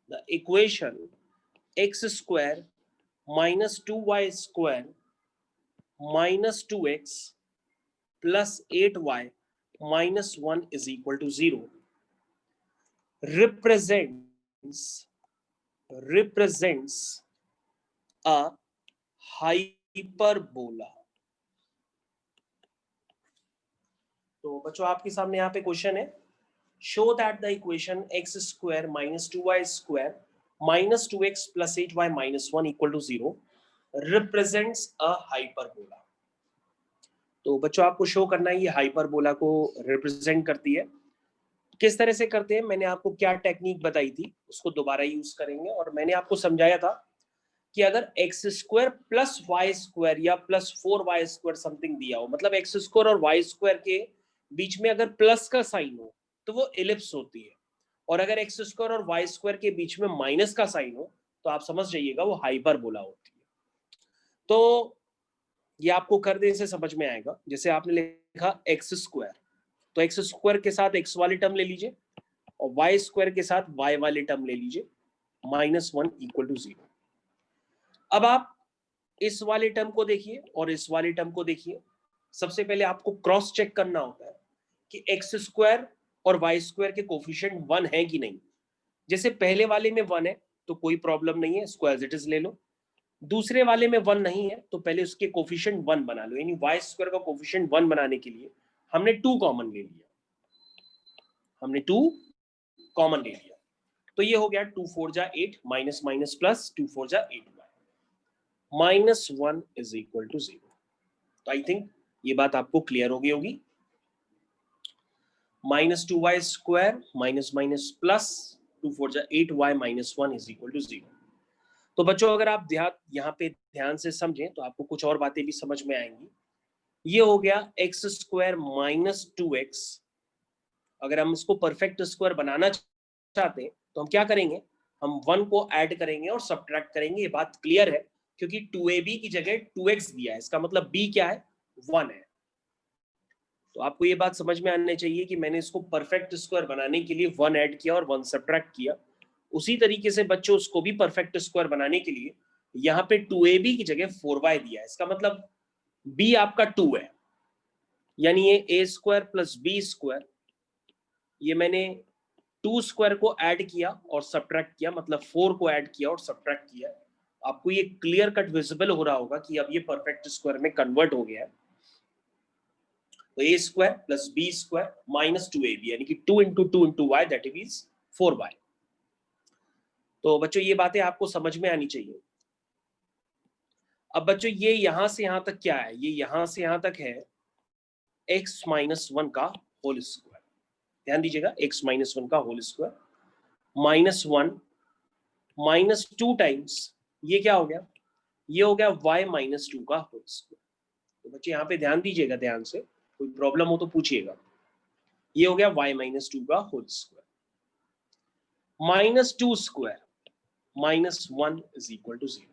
the equation x square minus 2y square minus 2x plus 8y minus 1 is equal to 0 represents a hyperbola। तो बच्चों आपके सामने यहाँ पे क्वेश्चन है, show that the equation x square minus 2y square minus 2x plus 8y minus 1 equal to 0 represents a hyperbola। तो बच्चों आपको शो करना है ये हाइपरबोला को रिप्रेजेंट करती है। किस तरह से करते हैं, मैंने आपको क्या टेक्निक बताई थी उसको दोबारा यूज करेंगे। और मैंने आपको समझाया था कि अगर x square plus y square या प्लस 4y स्क्वायर समथिंग दिया हो, मतलब एक्स स्क्वायर और वाई स्क्वायर के बीच में अगर प्लस का साइन हो तो वो एलिप्स होती है, और अगर एक्स स्क्वायर और वाई स्क्वायर के बीच में माइनस का साइन हो तो आप समझ जाइएगा वो हाइपरबोला होती है। तो ये आपको कर देने से समझ में आएगा। जैसे आपने लिखा एक्स स्क्वायर, तो एक्स स्क्वायर के साथ एक्स वाली टर्म ले लीजिए और वाई स्क्वायर के साथ वाई वाली टर्म ले लीजिए, -1 इक्वल टू 0। अब आप इस वाले टर्म को देखिए और इस वाले टर्म को देखिए। सबसे पहले आपको क्रॉस चेक करना होता है कि एक्स स्क्वायर और वाई स्क्वायर के कोफिशिएंट 1 है कि नहीं। जैसे पहले वाले में 1 है तो कोई प्रॉब्लम नहीं है, स्क्वायर एज इट इज ले लो। दूसरे वाले में 1 नहीं है तो पहले उसके कोफिशिएंट 1 बना लो, यानी वाई स्क्वायर का कोफिशिएंट 1 बनाने के लिए हमने 2 कॉमन ले लिया, हमने 2 कॉमन ले लिया। तो ये हो गया 2 4 जा 8 माइनस माइनस प्लस 2 4 जा 8 -1 इज इक्वल टू 0। तो आई थिंक ये बात आपको क्लियर हो गई होगी। -2y square minus minus plus 2 4 जा 8y -1 इज इक्वल टू 0। तो बच्चों अगर आप यहाँ पे ध्यान से समझें तो आपको कुछ और बातें भी समझ में आएंगी। ये हो गया एक्स स्क्वायर माइनस 2x। अगर हम इसको परफेक्ट स्क्वायर बनाना चाहते हैं तो हम क्या करेंगे, हम 1 को ऐड करेंगे और सब्ट्रैक्ट करेंगे। ये बात क्लियर है क्योंकि 2ab की जगह 2x दिया है, इसका मतलब b क्या है, 1 है। तो आपको ये बात समझ में आने चाहिए कि मैंने इसको परफेक्ट स्क्वायर बनाने के लिए 1 ऐड किया और 1 सब्ट्रैक्ट किया। उसी तरीके से बच्चों उसको भी परफेक्ट स्क्वायर बनाने के लिए यहाँ पे 2ab की जगह 4y दिया है, इसका मतलब b आपका 2 है, यानी ये a square plus b square, ये मैंने 2 स्क्वायर को ऐड किया और सब्ट्रैक्ट किया, मतलब 4 को ऐड किया और सब्ट्रैक्ट किया। आपको ये क्लियर कट विजिबल हो रहा होगा कि अब ये परफेक्ट स्क्वायर में कन्वर्ट हो गया है। तो a square plus b square minus 2ab, यानी कि 2 into 2 into y that is 4y। तो बच्चों ये बातें आपको समझ में आनी चाहिए। अब बच्चों ये यहां से यहां तक क्या है, ये यहां से यहां तक है x माइनस 1 का होल स्क्वायर। ध्यान दीजिएगा, x माइनस 1 का whole square minus 1 minus 2 times ये क्या हो गया, ये हो गया y माइनस 2 का होल स्क्वायर। तो बच्चे यहाँ पे ध्यान दीजिएगा, ध्यान से, कोई प्रॉब्लम हो तो पूछिएगा। ये हो गया y माइनस 2 का whole square minus 2 square minus 1 is equal to 0।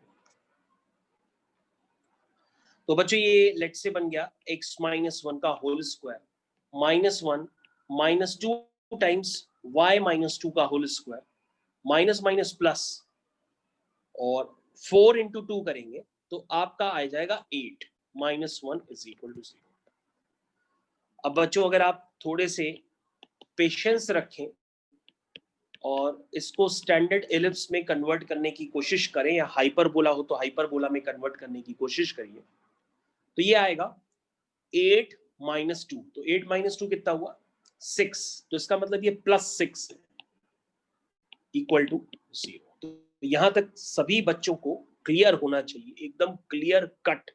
तो बच्चों ये लेट से बन गया x माइनस 1 का whole square minus 1 minus 2 times y minus 2 का whole square minus minus plus, और 4 इंटू 2 करेंगे तो आपका आ जाएगा 8 माइनस 1 इज इक्वल टू 0। अब बच्चों अगर आप थोड़े से पेशेंस रखें और इसको स्टैंडर्ड एलिप्स में कन्वर्ट करने की कोशिश करें, या हाइपरबोला हो तो हाइपरबोला में कन्वर्ट करने की कोशिश करिए, तो ये आएगा 8 माइनस 2। तो 8 माइनस 2 कितना हुआ, 6। तो इसका मतलब ये प्लस 6 इक्वल टू 0। तो यहां तक सभी बच्चों को क्लियर होना चाहिए, एकदम क्लियर कट।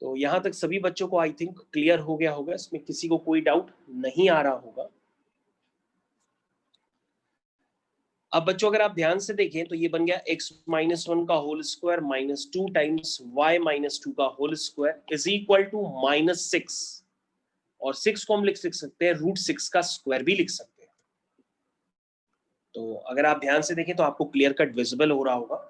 तो यहां तक सभी बच्चों को आई थिंक क्लियर हो गया होगा, इसमें किसी को कोई डाउट नहीं आ रहा होगा। अब बच्चों अगर आप ध्यान से देखें तो ये बन गया x माइनस 1 का whole square minus 2 times y minus 2 का whole square is equal to minus 6, और 6 को हम लिख सकते हैं रूट 6 का स्क्वायर भी लिख सकते हैं। तो अगर आप ध्यान से देखें तो आपको क्लियर कट विजिबल हो रहा होगा,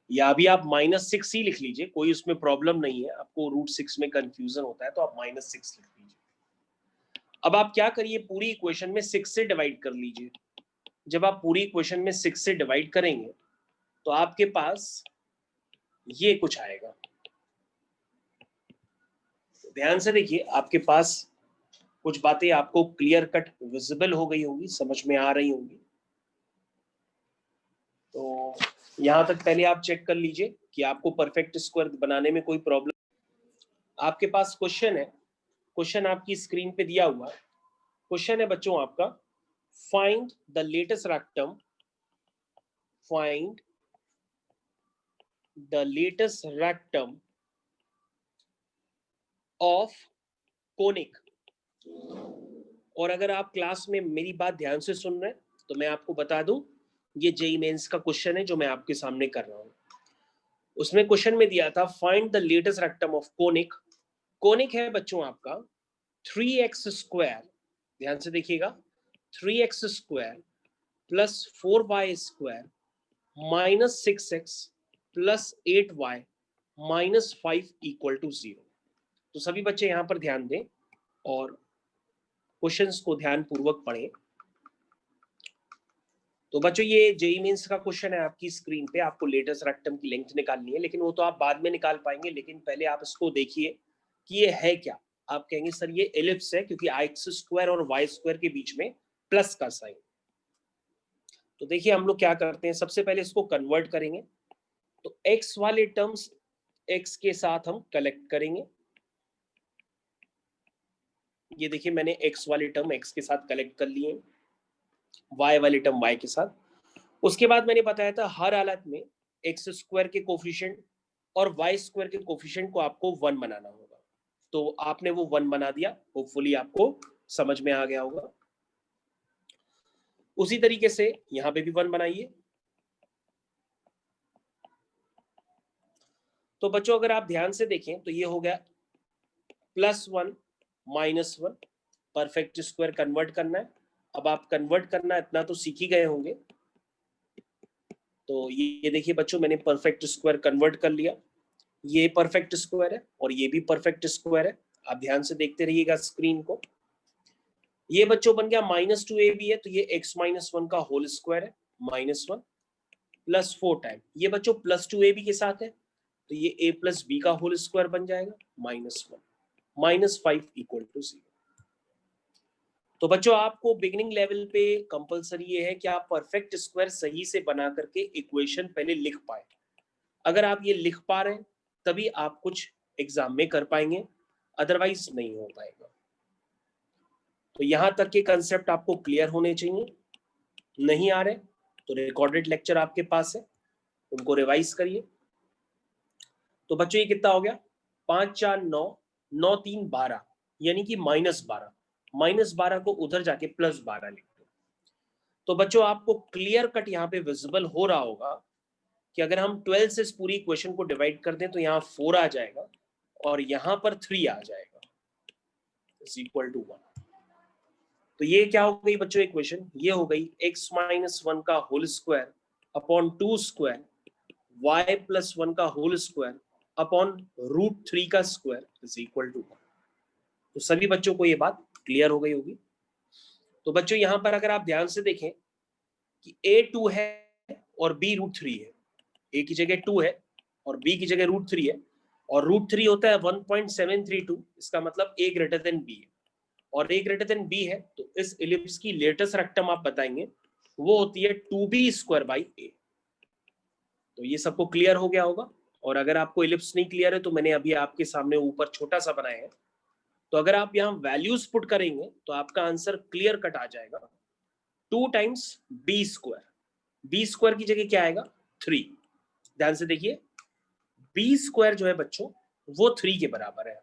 या अभी आप माइनस 6 ही लिख लीजिए, कोई उसमें प्रॉब्लम नहीं है। आपको रूट 6 में कंफ्यूजन होता है तो आप माइनस 6 लिख लीजिए। अब आप क्या करिए, पूरी इक्वेशन में 6 से डिवाइड कर लीजिए। जब आप पूरी इक्वेशन में 6 से डिवाइड करेंगे तो आपके पास ये कुछ आएगा। ध्यान से देखिए, आपके पास कुछ बातें आपको क्लियर कट विजिबल हो गई होंगी, समझ में आ रही होंगी। तो यहां तक पहले आप चेक कर लीजिए कि आपको परफेक्ट स्क्वायर बनाने में कोई प्रॉब्लम। आपके पास क्वेश्चन है, क्वेश्चन आपकी स्क्रीन पे दिया हुआ है। क्वेश्चन है बच्चों आपका, find the latus rectum, find the latus rectum of conic. और अगर आप क्लास में मेरी बात ध्यान से सुन रहे हैं तो मैं आपको बता दूं, ये जेईई मेंस का क्वेश्चन है जो मैं आपके सामने कर रहा हूं। उसमें क्वेश्चन में दिया था find the latus rectum of conic. Conic है बच्चों आपका 3x स्क्वायर, ध्यान से देखिएगा, 3x square plus 4y square minus 6x plus 8y minus 5 equal to 0। तो सभी बच्चे यहां पर ध्यान दें और क्वेश्चंस को ध्यान पूर्वक पढ़ें। तो बच्चों ये जेईई मेंस का क्वेश्चन है आपकी स्क्रीन पे, आपको लेटेस्ट रेक्टम की लेंथ निकालनी है, लेकिन वो तो आप बाद में निकाल पाएंगे। लेकिन पहले आप इसको देखिए कि ये है क्या। आप कहेंगे सर ये एलिप्स है, क्योंकि x स्क्वायर और y स्क्वायर के बीच में प्लस का साइन। तो देखिए हम लोग क्या करते हैं, सबसे पहले इसको कन्वर्ट करेंगे। तो x वाले टर्म्स x के साथ हम कलेक्ट करेंगे। ये देखिए मैंने x वाले टर्म x के साथ कलेक्ट कर लिए, y वाले टर्म y के साथ। उसके बाद मैंने बताया था हर हालत में एक्स स्क्वायर के कोफिशिएंट और वाई स्क्वायर के कोफिशिएंट को आपको 1 बनाना होगा। तो आपने वो 1 बना दिया, होपफुली आपको समझ में आ गया होगा। उसी तरीके से यहां पे भी 1 बनाइए। तो बच्चों अगर आप ध्यान से देखें तो ये हो गया +1 -1, परफेक्ट स्क्वायर कन्वर्ट करना है। अब आप कन्वर्ट करना इतना तो सीख ही गए होंगे। तो ये देखिए बच्चों, मैंने परफेक्ट स्क्वायर कन्वर्ट कर लिया। ये परफेक्ट स्क्वायर है और ये भी परफेक्ट स्क्वायर है। आप ध्यान से देखते रहिएगा स्क्रीन को। ये बच्चों बन गया -2ab है, तो ये x - 1 का होल स्क्वायर है, -1 + 4 टाइम। ये बच्चों +2ab के साथ है, तो ये a + b का होल स्क्वायर बन जाएगा, -1 -5 = 0। तो बच्चों आपको बिगिनिंग लेवल पे कंपलसरी ये है कि आप परफेक्ट स्क्वायर सही से बना करके इक्वेशन पहले लिख पाए। अगर आप ये लिख पा रहे हैं तभी आप कुछ एग्जाम में कर पाएंगे, अदरवाइज नहीं हो पाएगा। तो यहां तक के कंसेप्ट आपको क्लियर होने चाहिए। नहीं आ रहे तो रिकॉर्डेड लेक्चर आपके पास है, उनको रिवाइज करिए। तो बच्चों ये कितना हो गया, 5 4 9 9 3 12, यानी कि -12। -12 को उधर जाके +12 लिख दो। तो बच्चों आपको क्लियर कट यहाँ पे विजिबल हो रहा होगा कि अगर हम 12 से इस पूरी इक्वेशन को डिवाइड कर दें तो यहाँ 4 आ जाएगा और यहाँ पर 3 आ जाएगा, = 1। तो ये क्या हो गई बच्चों इक्वेशन, ये हो गई x - 1 का whole square upon 2 square y + 1 का होल स्क्वायर अपॉन √3 का स्क्वायर = 1। तो सभी बच्चों को ये बात क्लियर हो गई होगी। तो बच्चों यहाँ पर अगर आप ध्यान से देखें कि a 2 है और b √3 है, a की जगह 2 है और b की जगह √3 है, और √3 होता है 1.732, इसका मतलब a > b है, और a > b है तो इस इलिप्स की लेटेस्ट रेक्टम आप बताएंगे वो होती है 2b²/a। तो ये सबको क्लियर हो गया होगा। और अगर आपको इलिप्स नहीं क्लियर है तो मैंने अभी आपके सामने ऊपर छोटा सा बनाया है, तो अगर आप यहाँ वैल्यूज पुट करेंगे तो आपका आंसर क्लियर कट आ जाएगा, 2 टाइम्स b²। b² की जगह क्या आएगा, 3। ध्यान से देखिए, b² जो है बच्चों वो 3 के बराबर है,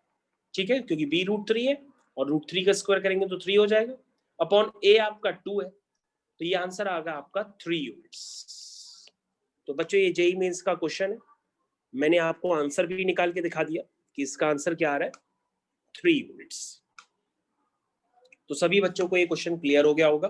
ठीक है, क्योंकि b √3 है और √3 का स्क्वायर करेंगे तो 3 हो जाएगा, अपॉन a आपका 2 है, तो ये आंसर आ गया आपका 3 यूनिट्स। तो बच्चों ये जेईई मेंस का क्वेश्चन है, मैंने आपको आंसर भी निकाल के दिखा दिया कि इसका आंसर क्या आ रहा है, 3 यूनिट्स। तो सभी बच्चों को ये क्वेश्चन क्लियर हो गया होगा।